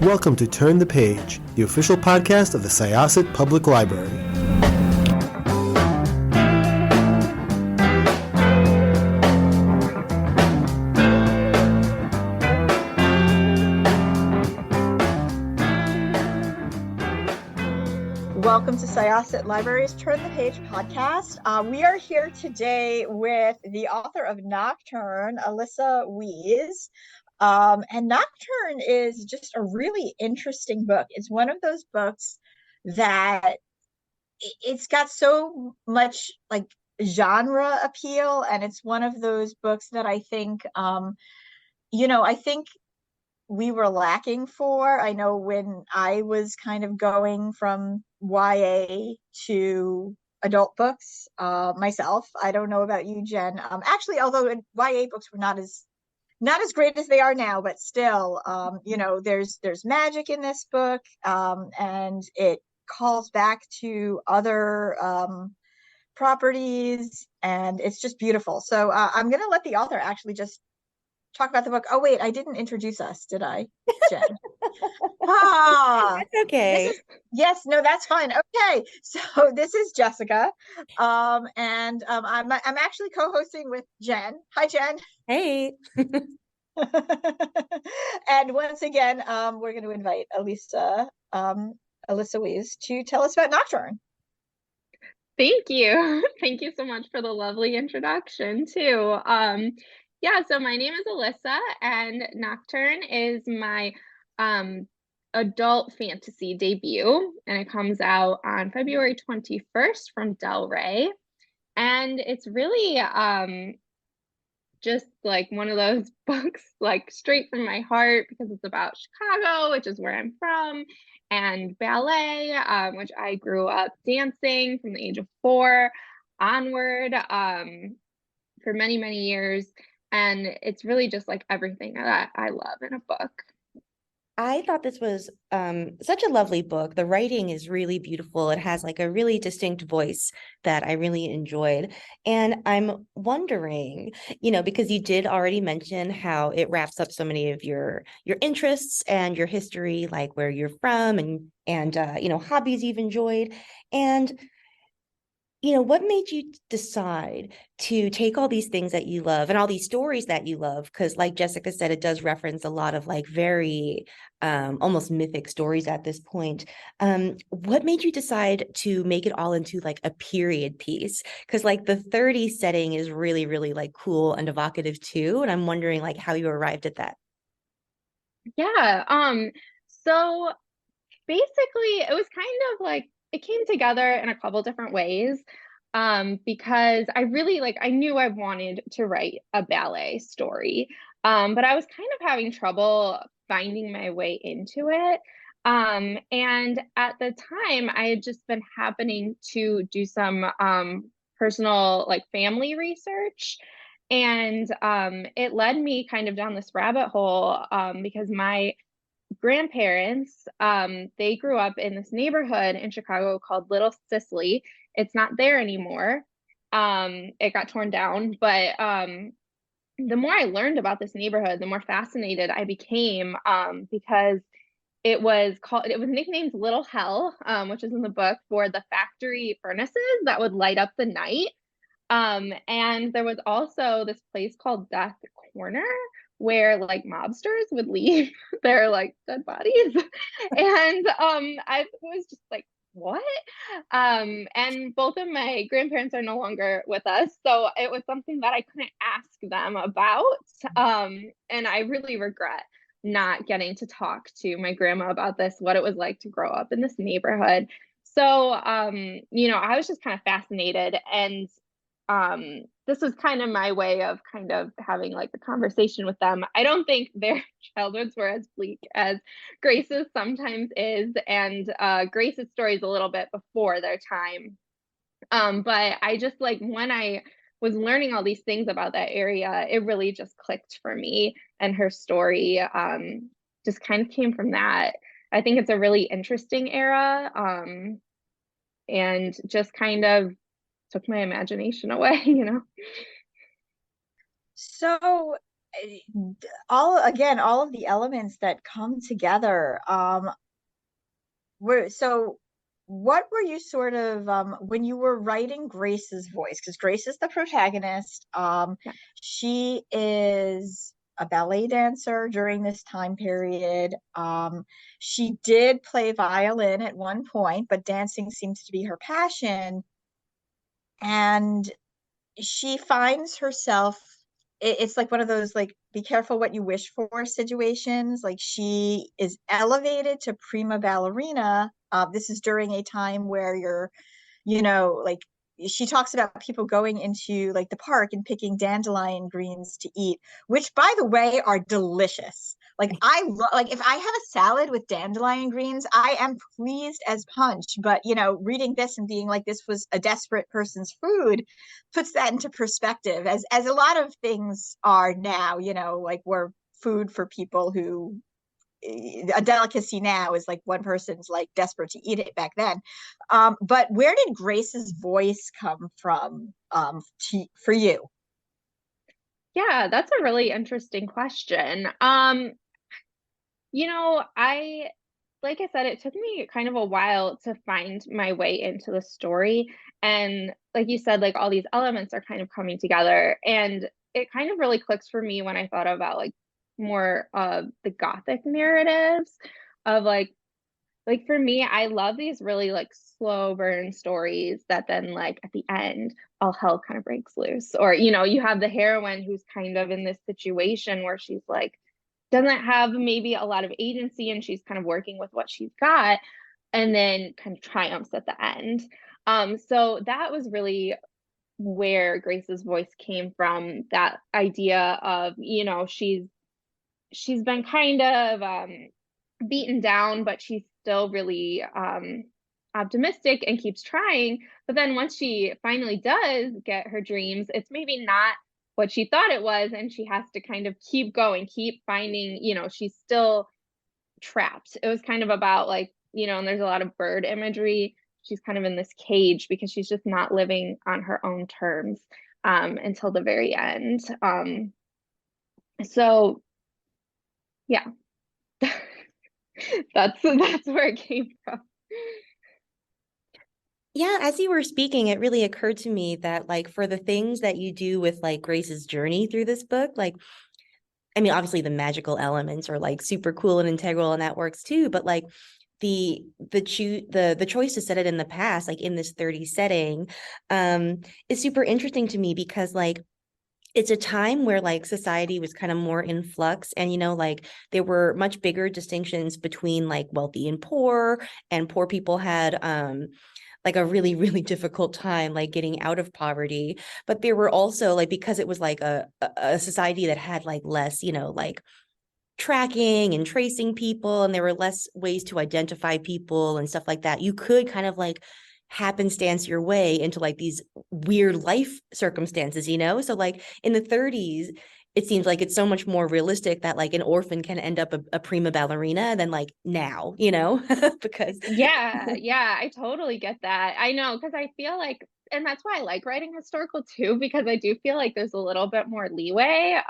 Welcome to Turn the Page, the official podcast of the Syosset Public Library. Welcome to Syosset Library's Turn the Page podcast. We are here today with the author of Nocturne, Alyssa Wees. And Nocturne is just a really interesting book. It's one of those books that it's got so much like genre appeal, and it's one of those books that I think, I think we were lacking for. I know when I was kind of going from YA to adult books myself. I don't know about you, Jen. Actually, although YA books were not as great as they are now, but still, there's magic in this book, and it calls back to other properties, and it's just beautiful. So I'm going to let the author actually just talk about the book. Oh, wait, I didn't introduce us, did I, Jen? That's okay. Yes, no, that's fine. Okay, so this is Jessikah, and I'm actually co-hosting with Jen. Hi, Jen. Hey. And once again, we're going to invite Alyssa Wees to tell us about Nocturne. Thank you. Thank you so much for the lovely introduction too. So my name is Alyssa, and Nocturne is my adult fantasy debut, and it comes out on February 21st from Del Rey. And it's really just like one of those books, like straight from my heart, because it's about Chicago, which is where I'm from, and ballet, which I grew up dancing from the age of 4 onward for many, many years. And it's really just like everything that I love in a book. I thought this was such a lovely book. The writing is really beautiful. It has like a really distinct voice that I really enjoyed. And I'm wondering, because you did already mention how it wraps up so many of your interests and your history, like where you're from and hobbies you've enjoyed. And what made you decide to take all these things that you love and all these stories that you love? Because like Jessikah said, it does reference a lot of like very almost mythic stories at this point. What made you decide to make it all into like a period piece? Because like the 30s setting is really, really like cool and evocative too. And I'm wondering like how you arrived at that. Yeah. So basically it was kind of like, it came together in a couple different ways, because I really I knew I wanted to write a ballet story, but I was kind of having trouble finding my way into it. And at the time, I had just been happening to do some personal family research. And it led me kind of down this rabbit hole, because my grandparents, they grew up in this neighborhood in Chicago called Little Sicily. It's not there anymore. It got torn down, but the more I learned about this neighborhood, the more fascinated I became, because it was nicknamed Little Hell, which is in the book, for the factory furnaces that would light up the night. And there was also this place called Death Corner, where mobsters would leave their dead bodies. And I was just like, what? And both of my grandparents are no longer with us, so it was something that I couldn't ask them about. And I really regret not getting to talk to my grandma about this, what it was like to grow up in this neighborhood. So I was just kind of fascinated, and this was kind of my way of kind of having a conversation with them. I don't think their childhoods were as bleak as Grace's sometimes is, and Grace's story is a little bit before their time. But I just when I was learning all these things about that area, it really just clicked for me, and her story just kind of came from that. I think it's a really interesting era, and just kind of took my imagination away, So all of the elements that come together. What were you sort of when you were writing Grace's voice? Because Grace is the protagonist. Yeah. She is a ballet dancer during this time period. She did play violin at one point, but dancing seems to be her passion. And she finds herself, it's like one of those like be careful what you wish for situations. Like she is elevated to prima ballerina. This is during a time where you're, like she talks about people going into like the park and picking dandelion greens to eat, which by the way are delicious. Like like if I have a salad with dandelion greens, I am pleased as punch. But reading this and being like this was a desperate person's food puts that into perspective, as a lot of things are now. Like we're food for people who, a delicacy now is like one person's like desperate to eat it back then. But where did Grace's voice come from for you? Yeah, that's a really interesting question. I like I said, it took me kind of a while to find my way into the story. And like you said, like all these elements are kind of coming together. And it kind of really clicks for me when I thought about like more of the Gothic narratives of like for me, I love these really like slow burn stories that then like at the end all hell kind of breaks loose. Or, you have the heroine who's kind of in this situation where she's like doesn't have maybe a lot of agency and she's kind of working with what she's got and then kind of triumphs at the end. So that was really where Grace's voice came from, that idea of, she's been kind of beaten down, but she's still really optimistic and keeps trying. But then once she finally does get her dreams, it's maybe not what she thought it was, and she has to kind of keep going, keep finding, she's still trapped. It was kind of about like, and there's a lot of bird imagery. She's kind of in this cage because she's just not living on her own terms until the very end. So yeah. that's where it came from. Yeah, as you were speaking, it really occurred to me that like for the things that you do with like Grace's journey through this book, like I mean, obviously the magical elements are like super cool and integral and that works too, but like the choice to set it in the past, like in this 30 setting, is super interesting to me because like it's a time where like society was kind of more in flux and like there were much bigger distinctions between like wealthy and poor people had like a really really difficult time like getting out of poverty, but there were also like because it was like a society that had like less like tracking and tracing people and there were less ways to identify people and stuff like that, you could kind of like happenstance your way into like these weird life circumstances, so like in the 30s it seems like it's so much more realistic that like an orphan can end up a prima ballerina than like now, because Yeah, I totally get that. I know, because I feel like, and that's why I like writing historical too, because I do feel like there's a little bit more leeway.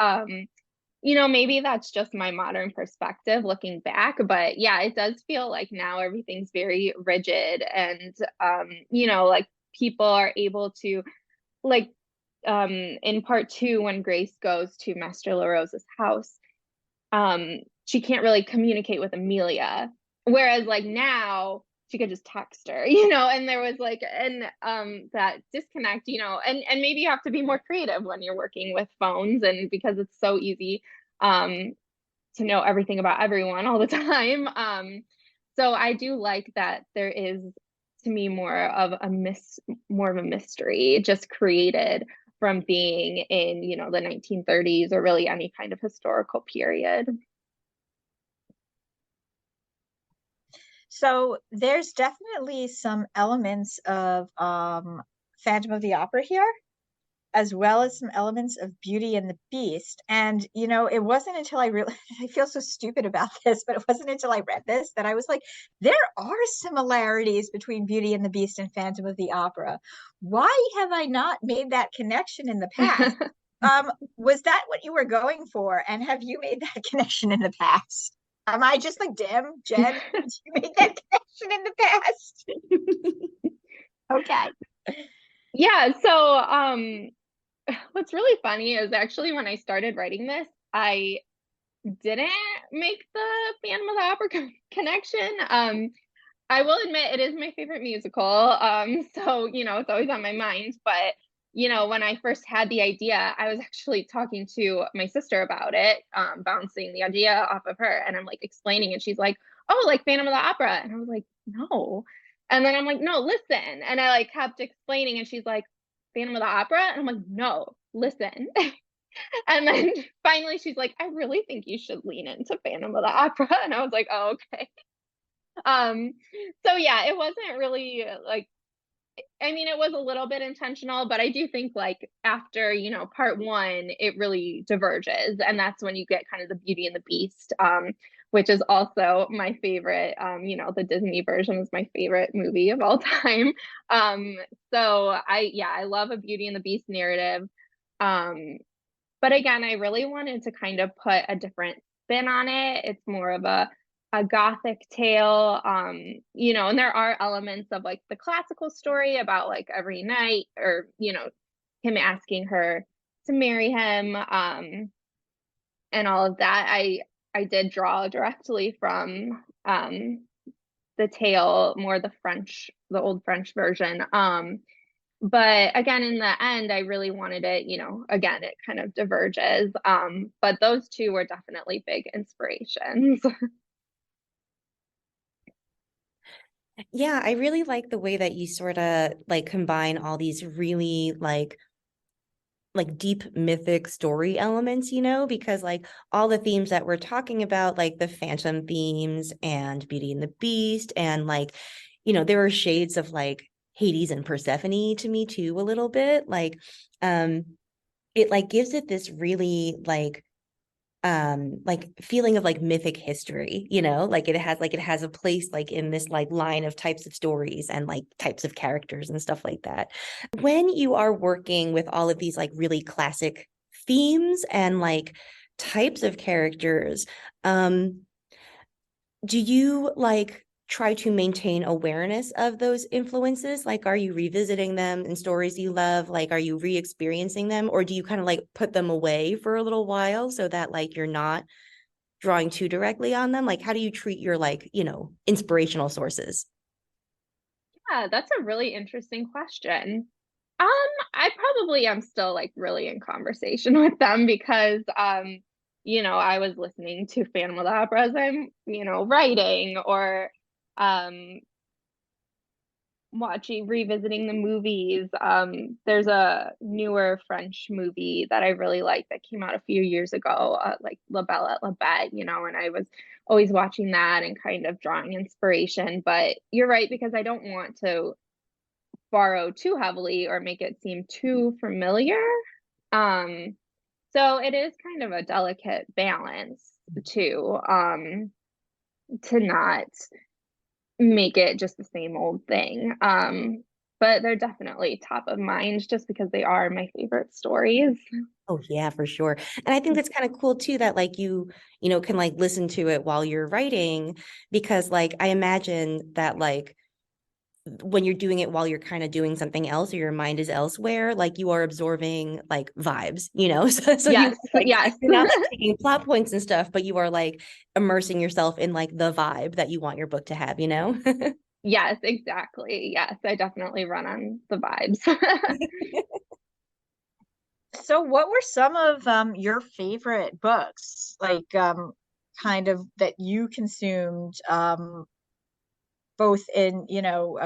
Maybe that's just my modern perspective looking back, but yeah, it does feel like now everything's very rigid and like people are able to like in part 2 when Grace goes to Master LaRose's house, she can't really communicate with Amelia, whereas like now she could just text her, and there was like that disconnect, and maybe you have to be more creative when you're working with phones and because it's so easy to know everything about everyone all the time. So I do like that there is to me more of a mystery just created from being in the 1930s or really any kind of historical period. So there's definitely some elements of Phantom of the Opera here, as well as some elements of Beauty and the Beast. And it wasn't until I really I feel so stupid about this, but it wasn't until I read this that I was like, there are similarities between Beauty and the Beast and Phantom of the Opera. Why have I not made that connection in the past? Was that what you were going for? And have you made that connection in the past? Am I just like, damn, Jen, did you make that connection in the past? Okay. Yeah, so what's really funny is actually when I started writing this, I didn't make the Phantom of the Opera connection. I will admit it is my favorite musical. So, it's always on my mind. But, when I first had the idea, I was actually talking to my sister about it, bouncing the idea off of her. And I'm like explaining, and she's like, oh, like Phantom of the Opera. And I was like, no. And then I'm like, no, listen. And I like kept explaining, and she's like, Phantom of the Opera. And I'm like, no, listen. And then finally she's like, I really think you should lean into Phantom of the Opera. And I was like, oh, okay. So yeah, it wasn't really like, I mean, it was a little bit intentional, but I do think like after, part one, it really diverges. And that's when you get kind of the Beauty and the Beast, which is also my favorite. The Disney version is my favorite movie of all time. So I love a Beauty and the Beast narrative. But again, I really wanted to kind of put a different spin on it. It's more of a gothic tale, and there are elements of like the classical story about like every night, or him asking her to marry him, and all of that. I did draw directly from the tale, more the old French version. But again, in the end, I really wanted it, again, it kind of diverges. But those two were definitely big inspirations. Yeah, I really like the way that you sort of like combine all these really like deep mythic story elements, because like all the themes that we're talking about, like the phantom themes and Beauty and the Beast, and like, there are shades of like Hades and Persephone to me too, a little bit. Like, it like gives it this really like feeling of like mythic history, like it has a place like in this like line of types of stories and like types of characters and stuff like that. When you are working with all of these like really classic themes and like types of characters, do you like try to maintain awareness of those influences? Like, are you revisiting them in stories you love? Like, are you re-experiencing them, or do you kind of like put them away for a little while so that like you're not drawing too directly on them? Like, how do you treat your like, inspirational sources? Yeah, that's a really interesting question. I probably am still like really in conversation with them because I was listening to Phantom of the Opera as I'm, writing, or um revisiting the movies. There's a newer French movie that I really like that came out a few years ago, like La Belle et la Bête, and I was always watching that and kind of drawing inspiration. But you're right, because I don't want to borrow too heavily or make it seem too familiar. Um, so it is kind of a delicate balance too, to not make it just the same old thing. But they're definitely top of mind just because they are my favorite stories. Oh yeah, for sure. And I think that's kind of cool too that like you can like listen to it while you're writing, because like I imagine that like when you're doing it while you're kind of doing something else or your mind is elsewhere, like you are absorbing like vibes, so you Yes, like yes. you're not like taking plot points and stuff, but you are like immersing yourself in like the vibe that you want your book to have. Yes, exactly. Yes, I definitely run on the vibes. So what were some of your favorite books, like kind of that you consumed both in,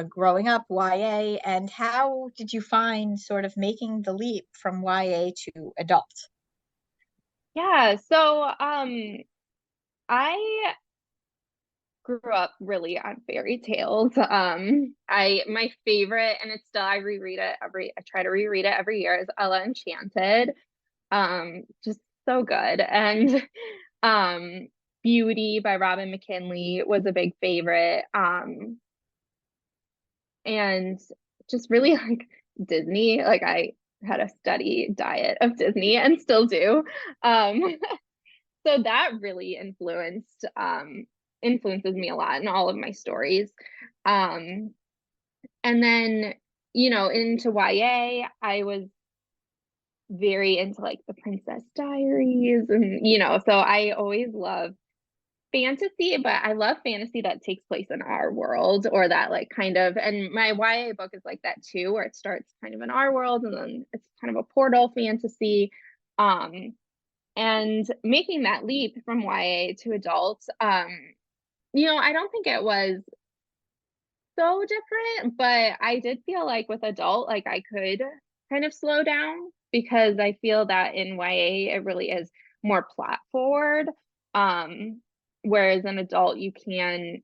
growing up, YA, and how did you find sort of making the leap from YA to adult? Yeah, so I grew up really on fairy tales. My favorite, and it's still, I try to reread it every year, is Ella Enchanted. Just so good. And um Beauty by Robin McKinley was a big favorite. And just really like Disney. Like I had a steady diet of Disney and still do. So that really influences me a lot in all of my stories. And then, into YA, I was very into like the Princess Diaries and, so I always love fantasy, but I love fantasy that takes place in our world, or that like kind of, and my YA book is like that too, where it starts kind of in our world and then it's kind of a portal fantasy. And making that leap from YA to adult, I don't think it was so different, but I did feel like with adult, like I could kind of slow down, because I feel that in YA it really is more plot forward. Whereas an adult, you can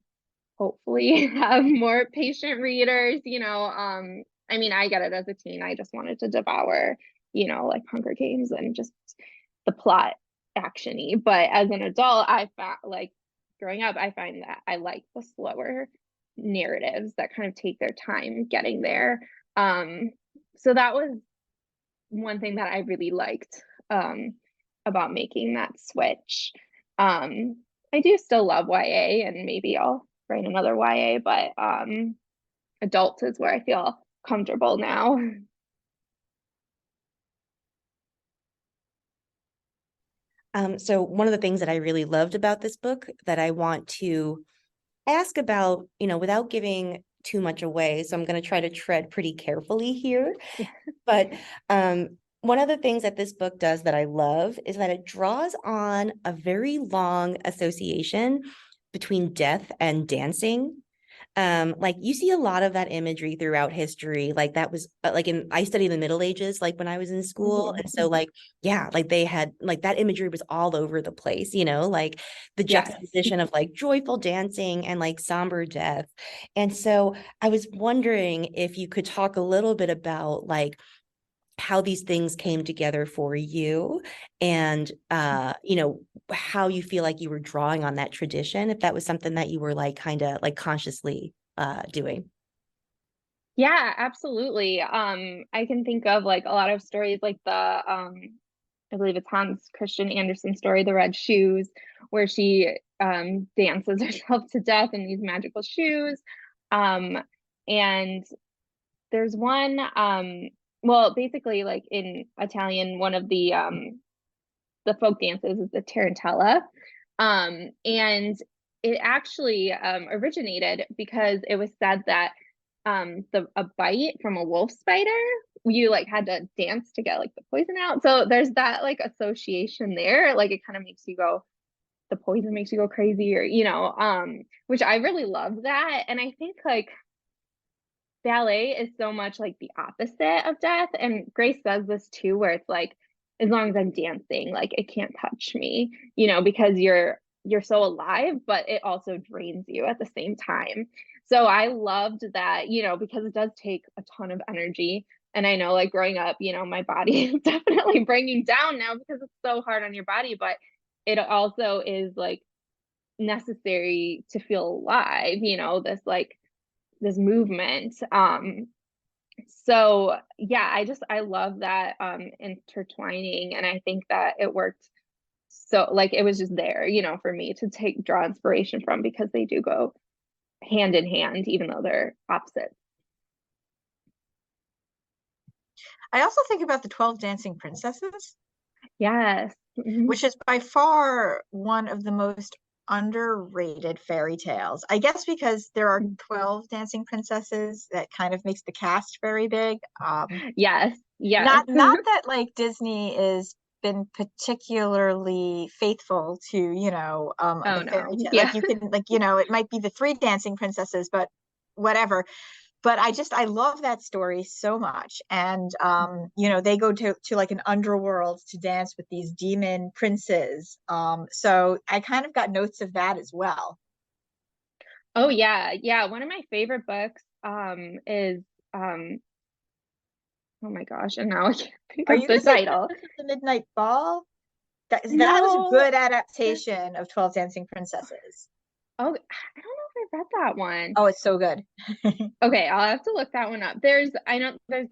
hopefully have more patient readers, I mean, I get it as a teen. I just wanted to devour, like Hunger Games and just the plot actiony. But as an adult, I found like growing up, I find that I like the slower narratives that kind of take their time getting there. So that was one thing that I really liked about making that switch. I do still love YA, and maybe I'll write another YA, but adult is where I feel comfortable now. So one of the things that I really loved about this book that I want to ask about, without giving too much away, so I'm going to try to tread pretty carefully here. But one of the things that this book does that I love is that it draws on a very long association between death and dancing. Like you see a lot of that imagery throughout history. Like that was I studied the Middle Ages, like when I was in school. And so like they had like that imagery was all over the place, like the juxtaposition of like joyful dancing and like somber death. And so I was wondering if you could talk a little bit about like how these things came together for you, and how you feel like you were drawing on that tradition, if that was something that you were like kind of like consciously doing. Yeah, absolutely. I can think of like a lot of stories like the I believe it's Hans Christian Andersen's story, The Red Shoes, where she dances herself to death in these magical shoes. And there's one well, basically like in Italian, one of the folk dances is the tarantella. And it actually originated because it was said that a bite from a wolf spider, you like had to dance to get like the poison out. So there's that like association there. Like it kind of makes you go, the poison makes you go crazy, or which I really love that. And I think like ballet is so much like the opposite of death. And Grace says this too, where it's like, as long as I'm dancing, like it can't touch me, because you're so alive, but it also drains you at the same time. So I loved that, because it does take a ton of energy. And I know like growing up, my body is definitely bringing down now because it's so hard on your body, but it also is like necessary to feel alive, this movement. So yeah, I love that intertwining, and I think that it worked. So like it was just there, for me to draw inspiration from, because they do go hand in hand, even though they're opposites. I also think about the 12 Dancing Princesses. Yes. Which is by far one of the most underrated fairy tales. I guess because there are 12 dancing princesses, that kind of makes the cast very big. Yes. Not that like Disney is been particularly faithful to, the fairy tale. Yeah. Like you can it might be the 3 dancing princesses, but whatever. But I love that story so much. And they go to like an underworld to dance with these demon princes. So I kind of got notes of that as well. Oh yeah. One of my favorite books is oh my gosh, and now I can't think of the title. The Midnight Ball? That was a good adaptation of 12 Dancing Princesses. Oh, I don't know if I read that one. Oh, it's so good. Okay, I'll have to look that one up. I know there's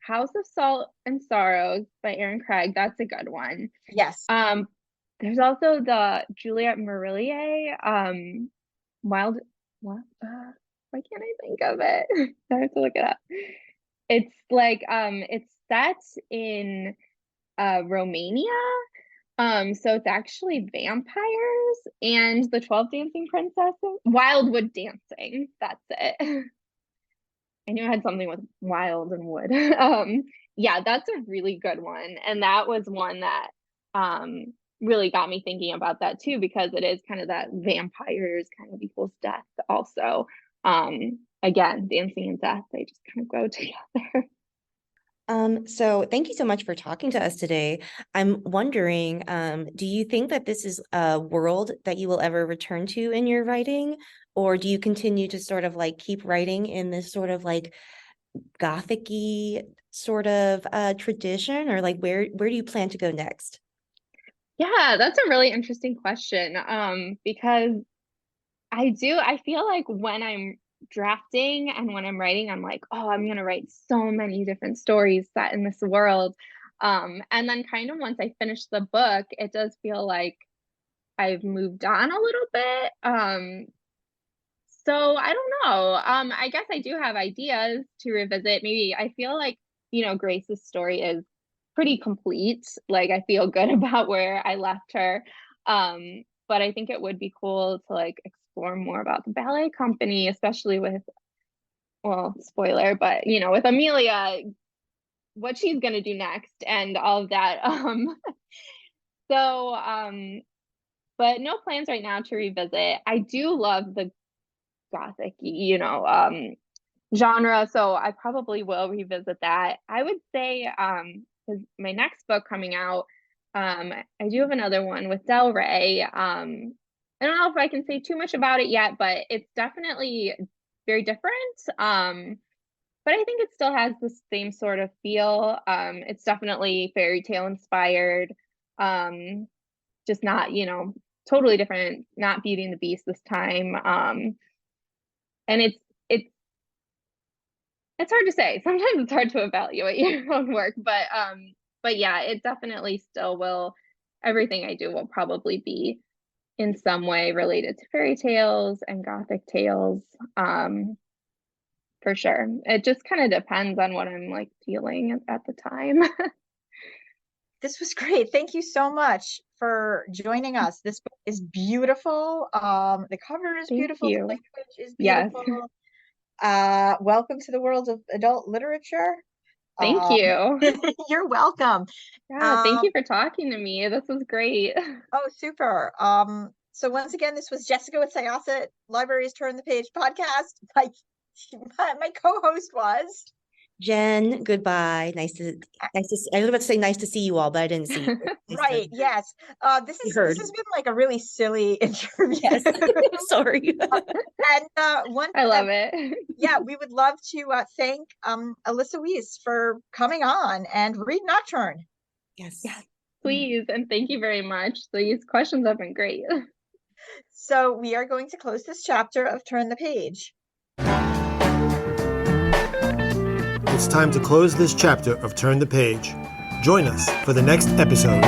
House of Salt and Sorrows by Aaron Craig. That's a good one. Yes. There's also the Juliette Marillier, Wild, what? Why can't I think of it? I have to look it up. It's like, it's set in Romania. So it's actually vampires and the 12 Dancing Princesses. Wildwood Dancing. That's it. I knew I had something with wild and wood. Yeah, that's a really good one. And that was one that really got me thinking about that too, because it is kind of that vampires kind of equals death also. Again, dancing and death, they just kind of go together. So thank you so much for talking to us today. I'm wondering, do you think that this is a world that you will ever return to in your writing? Or do you continue to sort of like keep writing in this sort of like Gothic-y sort of tradition? Or like where do you plan to go next? Yeah, that's a really interesting question. Because I feel like when I'm drafting and when I'm writing, I'm like, oh, I'm gonna write so many different stories set in this world. And then kind of once I finish the book, it does feel like I've moved on a little bit. So I don't know. I guess I do have ideas to revisit. Maybe I feel like, Grace's story is pretty complete. Like I feel good about where I left her. But I think it would be cool to like explore more about the ballet company, especially with, well, spoiler, but with Amelia, what she's gonna do next and all of that. So but no plans right now to revisit. I do love the Gothic, genre, so I probably will revisit that. I would say, because my next book coming out, I do have another one with Del Rey. I don't know if I can say too much about it yet, but it's definitely very different. But I think it still has the same sort of feel. It's definitely fairy tale inspired. Just not, totally different, not Beauty and the Beast this time. And it's hard to say. Sometimes it's hard to evaluate your own work, but yeah, it definitely still will. Everything I do will probably be in some way related to fairy tales and Gothic tales. For sure. It just kind of depends on what I'm like feeling at the time. This was great. Thank you so much for joining us. This book is beautiful. The cover is Thank beautiful. you. The language is Yes. beautiful. Welcome to the world of adult literature. Thank you. You're welcome. Yeah, thank you for talking to me. This was great. Oh, super. So once again, this was Jessikah with Syosset Libraries Turn the Page podcast. My co-host was Jenn, goodbye. Nice to I was about to say nice to see you all, but I didn't see you. Nice right. to- Yes. This heard. has been like a really silly interview. Yes. Sorry. And one I love it. yeah, we would love to thank Alyssa Wees for coming on and read Nocturne. Yes. Yes, please. And thank you very much. These questions have been great. So we are going to close this chapter of Turn the Page. It's time to close this chapter of Turn the Page. Join us for the next episode.